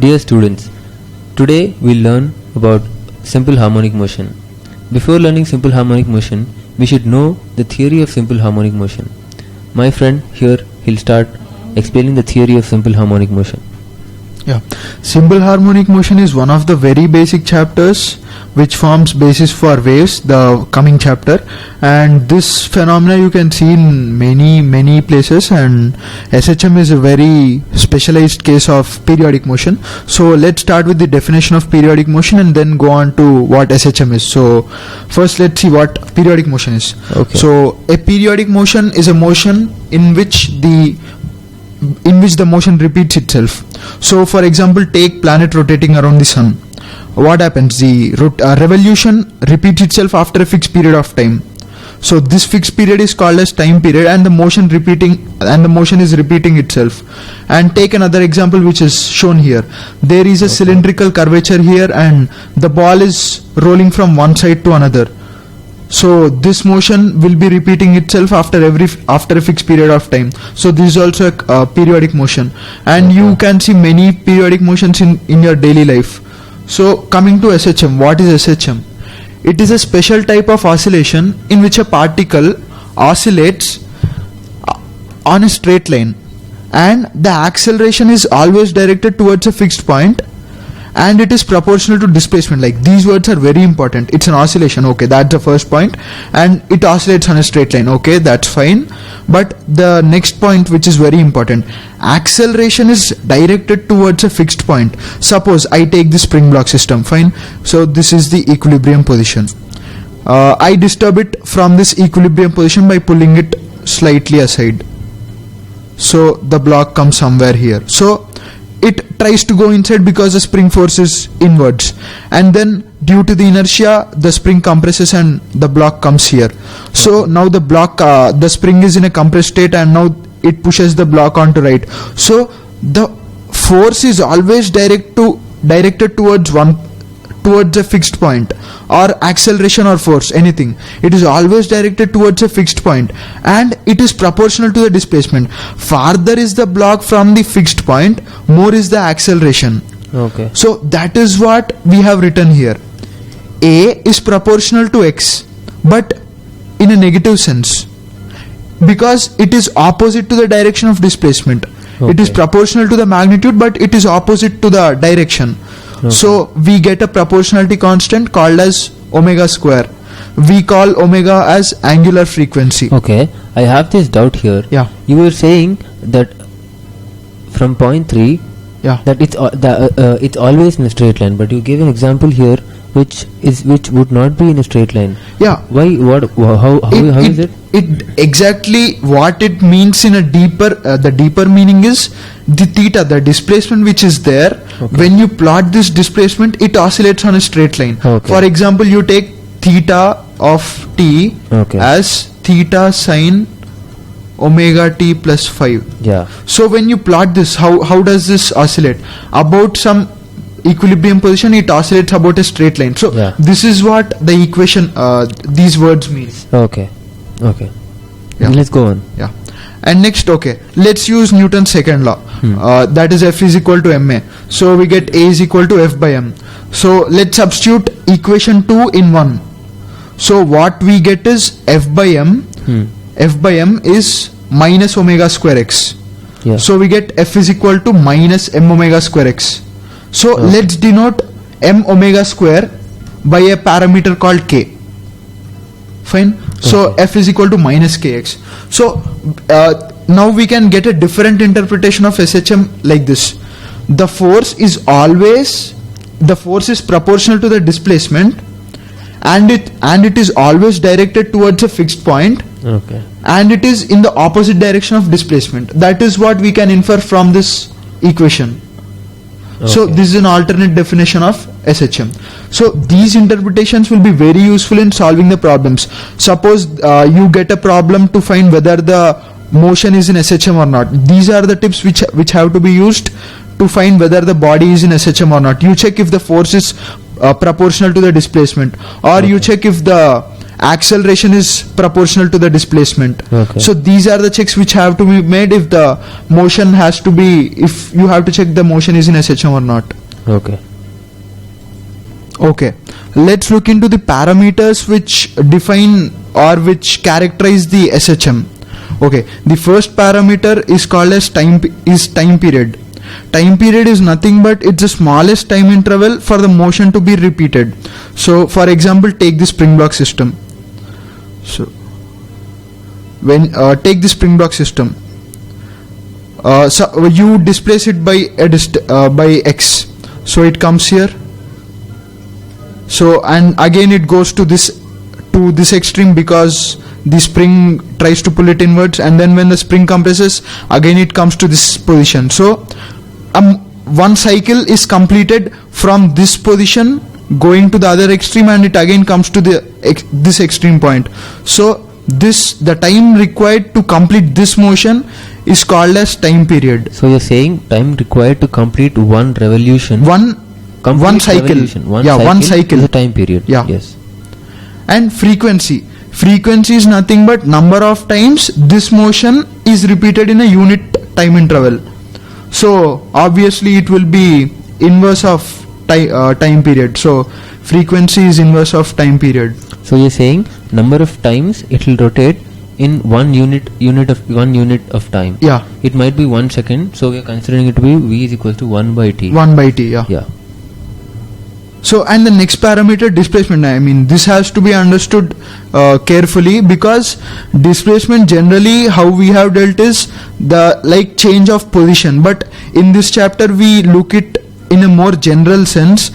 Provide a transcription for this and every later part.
Dear students, today we'll learn about simple harmonic motion. Before learning simple harmonic motion, we should know the theory of simple harmonic motion. My friend here, he'll start explaining the theory of simple harmonic motion. Yeah, simple harmonic motion is one of the very basic chapters which forms basis for waves, the coming chapter, and this phenomena you can see in many places, and SHM is a very specialized case of periodic motion. So let's start with the definition of periodic motion and then go on to what SHM is. So first let's see what periodic motion is. Okay. So a periodic motion is a motion in which the motion repeats itself. So for example, take planet rotating around the sun. What happens? The revolution repeats itself after a fixed period of time. So this fixed period is called as time period, and the motion is repeating itself. And take another example which is shown here. There is a cylindrical curvature here, and the ball is rolling from one side to another. So this motion will be repeating itself after a fixed period of time. So this is also a periodic motion, and you can see many periodic motions in your daily life. So coming to SHM, what is SHM? It is a special type of oscillation in which a particle oscillates on a straight line, and the acceleration is always directed towards a fixed point, and it is proportional to displacement. Like, these words are very important. It's an oscillation, okay, that's the first point, and it oscillates on a straight line, okay, that's fine. But the next point, which is very important, acceleration is directed towards a fixed point. Suppose I take the spring block system, fine. So this is the equilibrium position. I disturb it from this equilibrium position by pulling it slightly aside. So the block comes somewhere here. So it tries to go inside because the spring force is inwards, and then due to the inertia the spring compresses and the block comes here. So now the spring is in a compressed state, and now it pushes the block onto right. So the force is always directed towards a fixed point, or acceleration or force, anything. It is always directed towards a fixed point, and it is proportional to the displacement. Farther is the block from the fixed point, more is the acceleration. Okay. So that is what we have written here. A is proportional to x, but in a negative sense, because it is opposite to the direction of displacement. Okay. It is proportional to the magnitude, but it is opposite to the direction. Okay. So we get a proportionality constant called as omega square. We call omega as angular frequency. Okay, I have this doubt here. Yeah. You were saying that from point 3, yeah, that it's always in a straight line, but you gave an example here which would not be in a straight line. Yeah. Why? What? How is it? It exactly what it means in a deeper. The deeper meaning is the theta, the displacement which is there. Okay. When you plot this displacement, it oscillates on a straight line. Okay. For example, you take theta of t, okay, as theta sine omega t plus 5. Yeah. So when you plot this, how does this oscillate? About some equilibrium position, it oscillates about a straight line. So yeah, this is what the equation, these words mean. Okay. Yeah. Let's go on. Yeah. And next, okay, let's use Newton's second law. That is F is equal to ma. So we get A is equal to F by m. So let's substitute equation 2 in 1. So what we get is F by m. F by m is minus omega square x. Yeah. So we get F is equal to minus m omega square x. So let's denote m omega square by a parameter called k. Fine. So F is equal to minus kx. So now we can get a different interpretation of SHM like this. The force is proportional to the displacement, and it is always directed towards a fixed point. Okay. And it is in the opposite direction of displacement. That is what we can infer from this equation. Okay. So this is an alternate definition of SHM. So these interpretations will be very useful in solving the problems. Suppose you get a problem to find whether the motion is in SHM or not. These are the tips which have to be used to find whether the body is in SHM or not. You check if the force is proportional to the displacement, or you check if the acceleration is proportional to the displacement. Okay. So these are the checks which have to be made if the motion has to be, if you have to check the motion is in SHM or not. Okay. Okay, let's look into the parameters which define or which characterize the SHM. Okay, the first parameter is called as time period. Time period is nothing but it's the smallest time interval for the motion to be repeated. So for example, take the spring block system. So when take the spring block system, so you displace it by by x, so it comes here. So and again it goes to this extreme because the spring tries to pull it inwards, and then when the spring compresses, again it comes to this position. So one cycle is completed from this position going to the other extreme, and it again comes to this extreme point. So the time required to complete this motion is called as time period. So you're saying time required to complete one revolution, one cycle. Revolution. One cycle is a time period. Yeah. Yes. And frequency is nothing but number of times this motion is repeated in a unit time interval. So obviously it will be inverse of time period. So frequency is inverse of time period. So you're saying number of times it will rotate in one unit of time. Yeah. It might be 1 second. So we are considering it to be v is equal to 1 by t. 1 by t. Yeah. Yeah. So and the next parameter, displacement. I mean, this has to be understood carefully, because displacement generally how we have dealt is the change of position, but in this chapter we look it in a more general sense.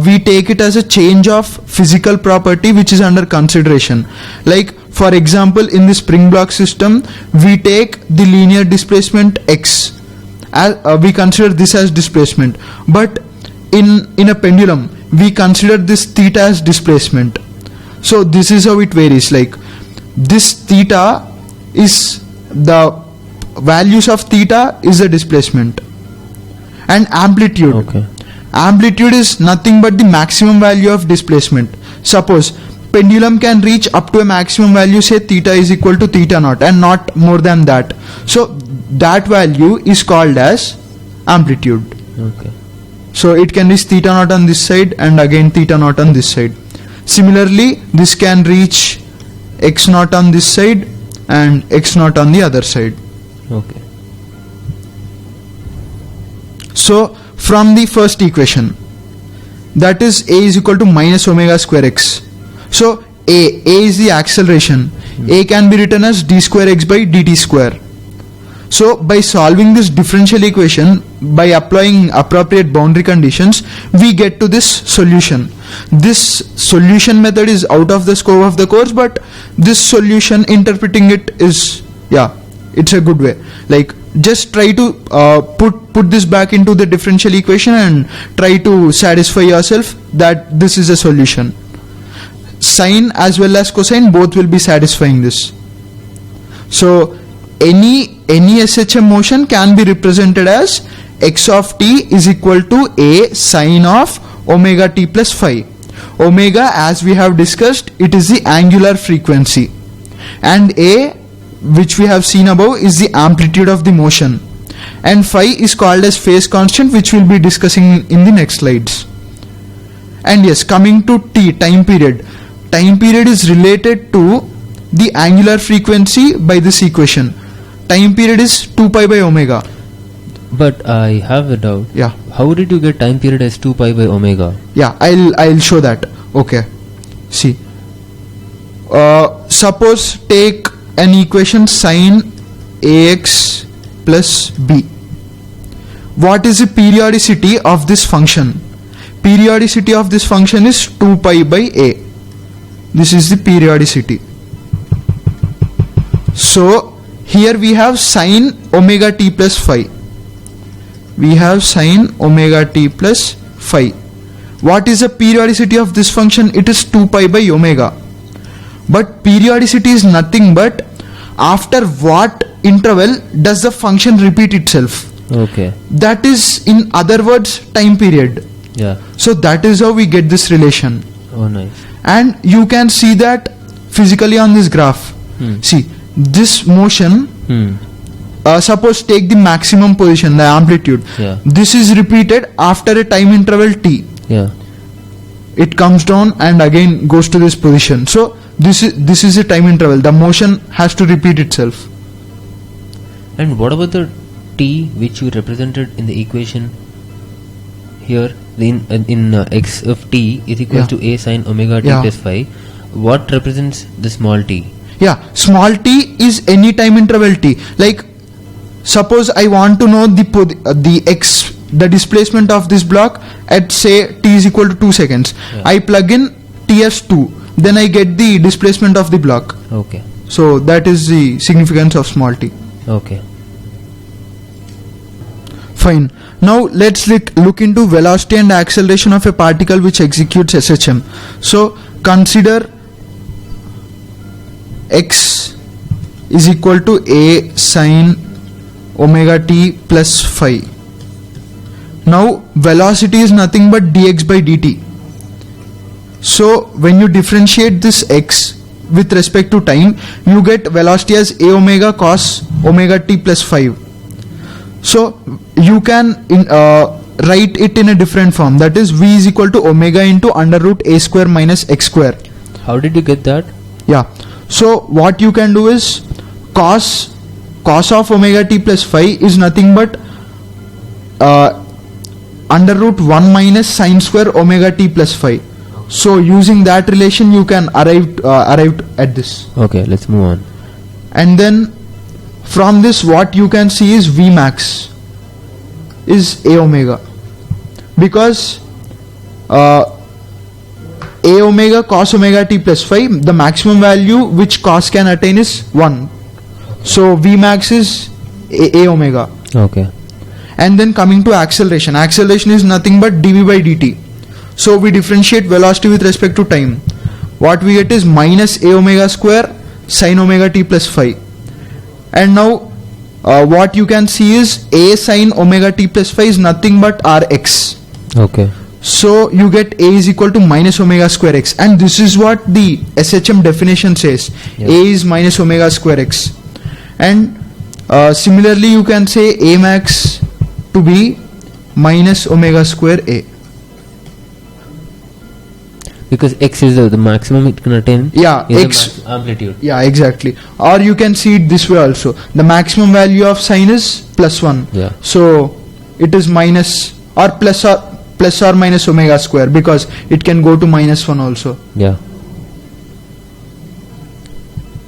We take it as a change of physical property which is under consideration. Like for example, in the spring block system we take the linear displacement x, we consider this as displacement, but in a pendulum we consider this theta as displacement. So this is how it varies. Like this theta is the values of theta is the displacement, and amplitude. Okay. Amplitude is nothing but the maximum value of displacement. Suppose pendulum can reach up to a maximum value, say theta is equal to theta naught, and not more than that. So that value is called as amplitude. Okay. So it can reach theta naught on this side and again theta naught on this side. Similarly, this can reach x naught on this side and x naught on the other side. Okay. So from the first equation, that is a is equal to minus omega square x. So a is the acceleration. A can be written as d square x by dt square. So by solving this differential equation, by applying appropriate boundary conditions, we get to this solution. This solution method is out of the scope of the course, but this solution, interpreting it is, it's a good way. Like just try to put this back into the differential equation and try to satisfy yourself that this is a solution. Sine as well as cosine both will be satisfying this. So any SHM motion can be represented as x of t is equal to a sine of omega t plus phi. Omega, as we have discussed, it is the angular frequency, and a, which we have seen above, is the amplitude of the motion, and phi is called as phase constant, which we will be discussing in the next slides. And yes, coming to t, time period. Time period is related to the angular frequency by this equation. Time period is 2 pi by omega. But I have a doubt. Yeah. How did you get time period as 2 pi by omega? Yeah, I'll show that. Okay. See. Suppose take an equation sine ax plus b. What is the periodicity of this function? Periodicity of this function is 2 pi by a. This is the periodicity. So here we have sine omega t plus phi. We have sine omega t plus phi. What is the periodicity of this function? It is 2 pi by omega. But periodicity is nothing but after what interval does the function repeat itself. Okay. That is, in other words, time period. Yeah. So that is how we get this relation. Oh, nice. And you can see that physically on this graph. See, this motion, suppose take the maximum position, the amplitude. Yeah. This is repeated after a time interval t. Yeah. It comes down and again goes to this position. So this is a time interval. The motion has to repeat itself. And what about the t which you represented in the equation here in x of t is equal to a sine omega t plus phi? What represents the small t? Yeah, small t is any time interval t. Like suppose I want to know the displacement of this block at say t is equal to 2 seconds. Yeah. I plug in t as 2, then I get the displacement of the block. Okay. So that is the significance of small t. Okay. Fine. Now let's look into velocity and acceleration of a particle which executes SHM. So consider x is equal to a sine omega t plus phi. Now velocity is nothing but dx by dt. So when you differentiate this x with respect to time, you get velocity as a omega cos omega t plus phi. So you can write it in a different form, that is v is equal to omega into under root a square minus x square. How did you get that? Yeah. So what you can do is cos of omega t plus phi is nothing but under root 1 minus sine square omega t plus phi. So using that relation you can arrive at this. Okay, let's move on. And then from this what you can see is V max is a omega, because a omega cos omega t plus phi, the maximum value which cos can attain is 1. So V max is a omega. Okay. And then coming to acceleration is nothing but dv by dt. So we differentiate velocity with respect to time. What we get is minus a omega square sine omega t plus phi. And now what you can see is a sine omega t plus phi is nothing but rx. Okay. So you get a is equal to minus omega square x, and this is what the SHM definition says. Yeah. A is minus omega square x. And similarly you can say a max to be minus omega square a. Because x is the maximum it can attain. Yeah, is x the amplitude. Yeah, exactly. Or you can see it this way also. The maximum value of sine is plus 1. Yeah. So it is minus or plus or minus omega square, because it can go to minus 1 also. Yeah.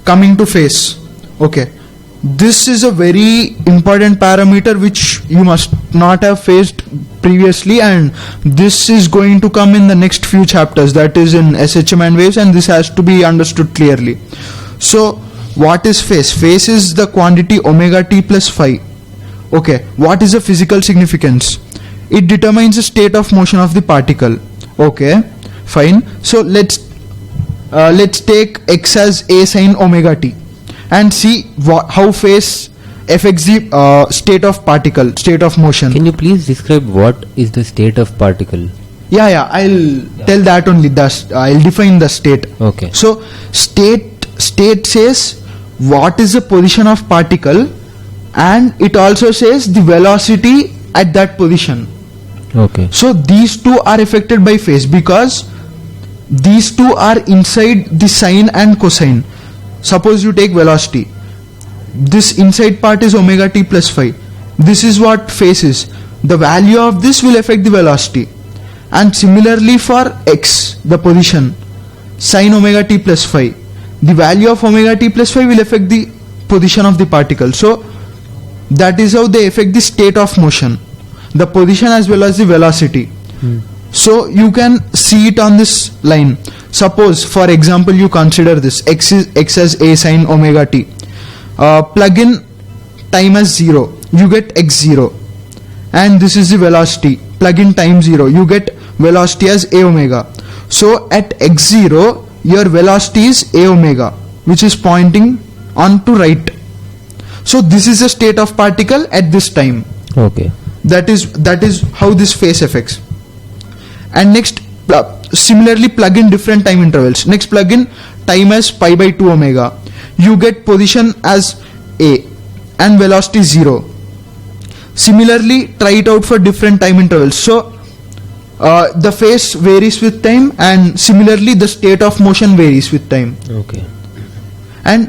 Coming to phase. Okay. This is a very important parameter which you must not have faced previously, and this is going to come in the next few chapters, that is in SHM and waves, and this has to be understood clearly. So what is phase? Phase is the quantity omega t plus phi. Okay, what is the physical significance? It determines the state of motion of the particle. Okay, fine. So let's take x as a sine omega t and see how phase affects the state of particle, state of motion. Can you please describe what is the state of particle? Yeah, I'll tell that only. I'll define the state. Okay. So state says what is the position of particle, and it also says the velocity at that position. Okay. So these two are affected by phase because these two are inside the sine and cosine. Suppose you take velocity. This inside part is omega t plus phi. This is what phase is. The value of this will affect the velocity. And similarly for x, the position, sine omega t plus phi, the value of omega t plus phi will affect the position of the particle. So that is how they affect the state of motion, the position as well as the velocity. So you can see it on this line. Suppose for example you consider this x as a sine omega t. Plug in time as 0, you get x0, and this is the velocity. Plug in time 0, you get velocity as a omega. So at x0 your velocity is a omega, which is pointing on to right. So this is the state of particle at this time. Okay. That is how this phase affects. And next similarly plug in different time intervals. Next plug in time as pi by 2 omega, you get position as a and velocity 0. Similarly, try it out for different time intervals. So the phase varies with time, and similarly the state of motion varies with time. Okay. And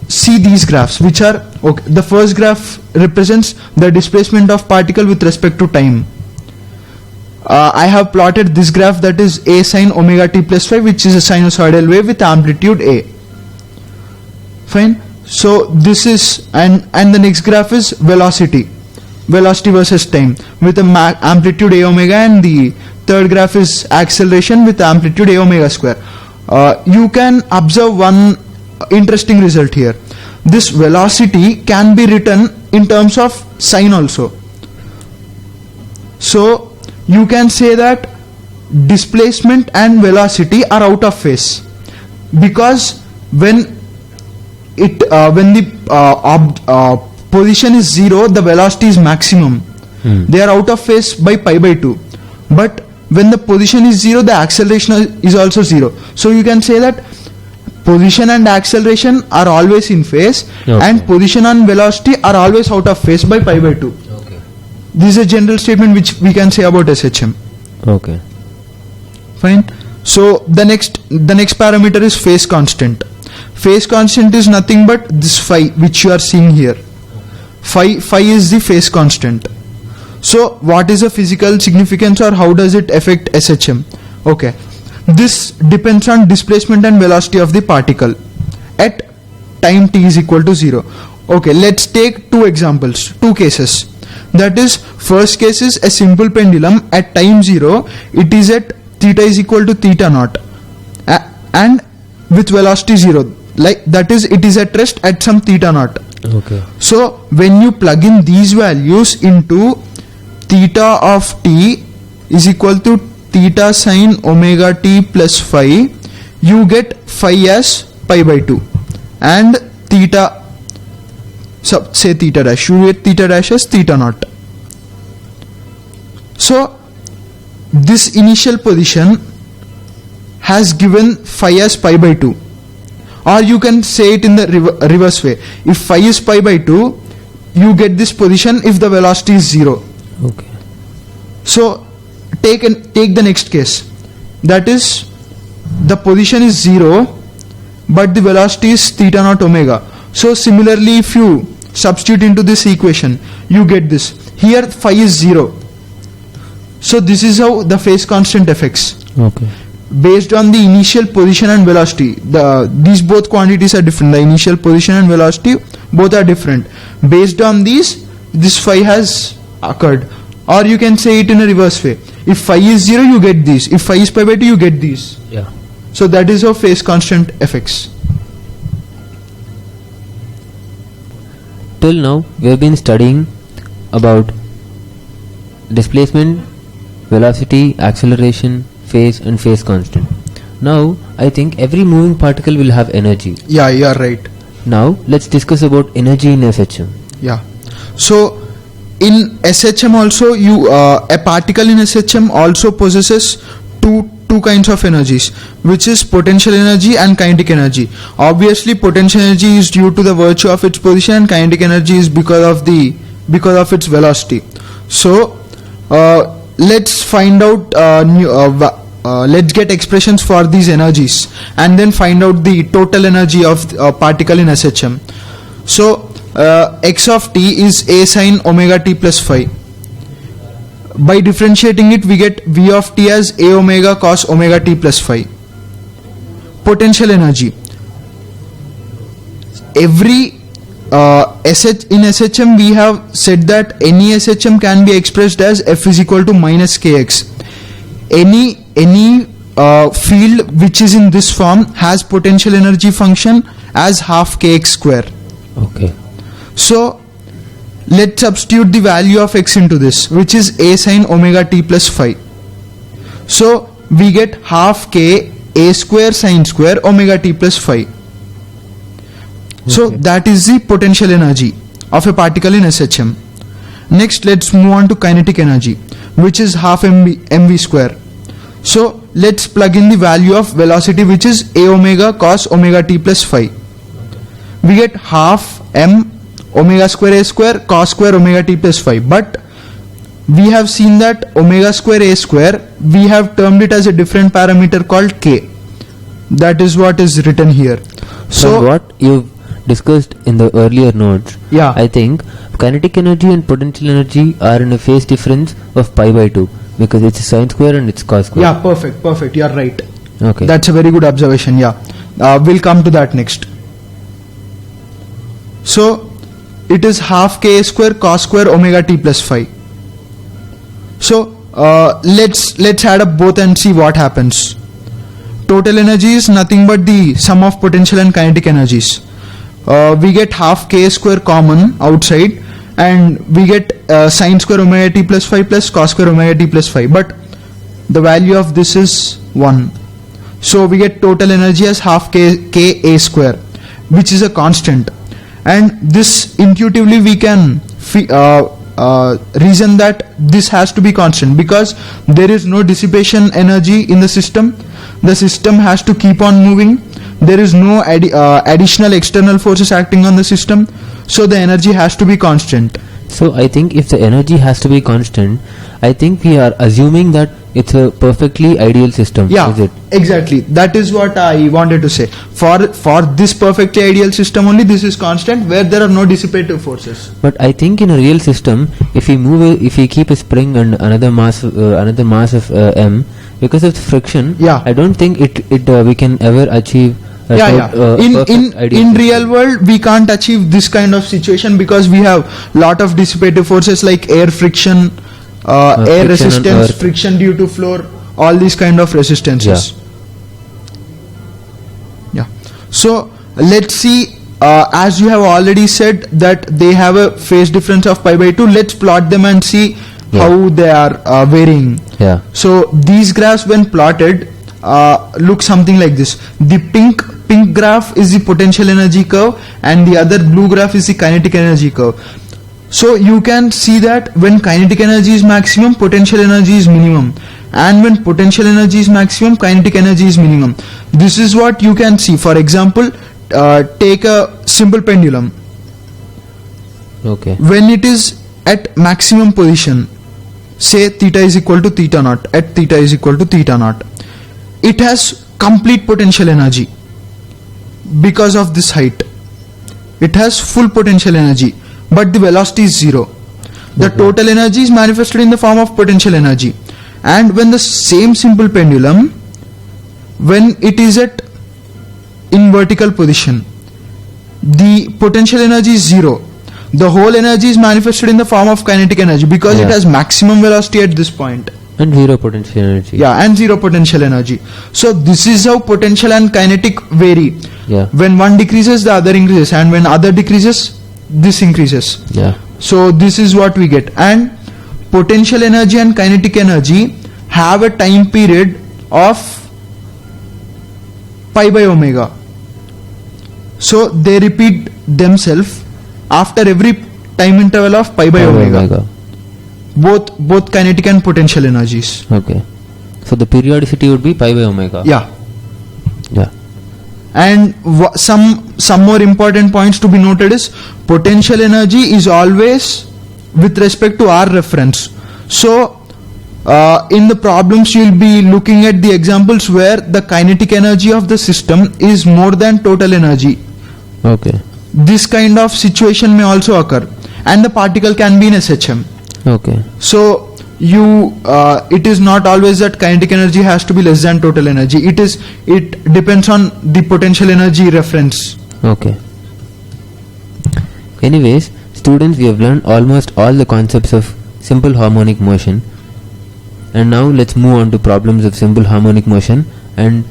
see these graphs, which are okay. The first graph represents the displacement of particle with respect to time. I have plotted this graph, that is a sin omega t plus phi, which is a sinusoidal wave with amplitude a. Fine. So this is, and the next graph is velocity versus time with a amplitude a omega, and the third graph is acceleration with amplitude a omega square. You can observe one interesting result here. This velocity can be written in terms of sign also. So you can say that displacement and velocity are out of phase, because when the position is 0, the velocity is maximum. They are out of phase by pi by 2. But when the position is 0, the acceleration is also 0. So you can say that position and acceleration are always in phase, and position and velocity are always out of phase by pi by 2. Okay. This is a general statement which we can say about SHM. Okay. Fine. So the next parameter is phase constant. Phase constant is nothing but this phi which you are seeing here. Phi is the phase constant. So what is the physical significance, or how does it affect SHM? Okay. This depends on displacement and velocity of the particle at time t is equal to 0. Okay, let's take two cases. That is, first case is a simple pendulum at time 0. It is at theta is equal to theta naught and with velocity 0. Like that is, it is at rest at some theta naught. Okay. So when you plug in these values into theta of t is equal to theta sine omega t plus phi, you get phi as pi by 2, and theta, say theta dash, you get theta dash as theta naught. So this initial position has given phi as pi by 2. Or you can say it in the reverse way. If phi is pi by 2, you get this position if the velocity is 0. Okay. So take the next case. That is, the position is 0, but the velocity is theta naught omega. So similarly, if you substitute into this equation, you get this. Here phi is 0. So this is how the phase constant affects. Okay. Based on the initial position and velocity, these both quantities are different. The initial position and velocity both are different. Based on these, this phi has occurred. Or you can say it in a reverse way. If phi is 0, you get these. If phi is pi by 2, you get these. Yeah. So that is how phase constant affects. Till now, we have been studying about displacement, velocity, acceleration, phase and phase constant. Now, I think every moving particle will have energy. Yeah, you are right. Now, let's discuss about energy in SHM. Yeah. So, in SHM also, a particle in SHM also possesses two kinds of energies, which is potential energy and kinetic energy. Obviously, potential energy is due to the virtue of its position, and kinetic energy is because of its velocity. So, let's find out let's get expressions for these energies and then find out the total energy of a particle in SHM. So x of t is a sin omega t plus phi. By differentiating it, we get v of t as a omega cos omega t plus phi. Potential energy. Every in SHM we have said that any SHM can be expressed as f is equal to minus kx. Any field which is in this form has potential energy function as half kx square. Okay. So let's substitute the value of x into this, which is a sin omega t plus phi. So we get half k a square sin square omega t plus phi. So that is the potential energy of a particle in SHM. Next, let's move on to kinetic energy, which is half mv square. So let's plug in the value of velocity, which is a omega cos omega t plus phi. We get half m omega square a square cos square omega t plus phi. But we have seen that omega square a square, we have termed it as a different parameter called k. That is what is written here. So from what you've discussed in the earlier notes, yeah, I think kinetic energy and potential energy are in a phase difference of pi by 2 because it's sine square and it's cos square. yeah, perfect, you are right. Okay. That's a very good observation. Yeah, we'll come to that next. So it is half k square cos square omega t plus phi. So let's add up both and see what happens. Total energy is nothing but the sum of potential and kinetic energies. We get half k square common outside, and we get sine square omega t plus phi plus cos square omega t plus phi, but the value of this is 1. So we get total energy as half k a square, which is a constant, and this intuitively we can reason that this has to be constant because there is no dissipation energy in the system. The system has to keep on moving. There is no additional external forces acting on the system, so the energy has to be constant. So I think if the energy has to be constant, I think we are assuming that it's a perfectly ideal system. Yeah, is it? Exactly. That is what I wanted to say. For this perfectly ideal system only, this is constant where there are no dissipative forces. But I think in a real system, if we keep a spring and another mass of m, because of the friction, yeah, I don't think we can ever achieve. In real world, we can't achieve this kind of situation because we have lot of dissipative forces like air friction, air resistance, friction due to floor, all these kind of resistances. Yeah. So let's see. As you have already said that they have a phase difference of pi by 2. Let's plot them and see how they are varying. Yeah. So these graphs, when plotted, look something like this. The pink graph is the potential energy curve, and the other blue graph is the kinetic energy curve. So you can see that when kinetic energy is maximum, potential energy is minimum, and when potential energy is maximum, kinetic energy is minimum. This is what you can see. For example, take a simple pendulum. Okay. When it is at maximum position, say theta is equal to theta naught, at theta is equal to theta naught, it has complete potential energy because of this height. It has full potential energy, but the velocity is 0. The total energy is manifested in the form of potential energy. And when the same simple pendulum, when it is in vertical position, the potential energy is 0. The whole energy is manifested in the form of kinetic energy because it has maximum velocity at this point. And 0 potential energy. Yeah, and 0 potential energy. So this is how potential and kinetic vary. Yeah. When one decreases, the other increases, and when other decreases, this increases. Yeah. So this is what we get. And potential energy and kinetic energy have a time period of pi by omega. So they repeat themselves after every time interval of pi by omega. Both kinetic and potential energies. Okay. So the periodicity would be pi by omega. Yeah. Yeah. And some more important points to be noted is potential energy is always with respect to our reference. So in the problems you will be looking at the examples where the kinetic energy of the system is more than total energy. Okay. This kind of situation may also occur, and the particle can be in SHM. Okay. So it is not always that kinetic energy has to be less than total energy. It depends on the potential energy reference. Okay. Anyways, students, we have learned almost all the concepts of simple harmonic motion, and now let's move on to problems of simple harmonic motion, and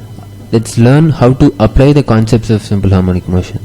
let's learn how to apply the concepts of simple harmonic motion.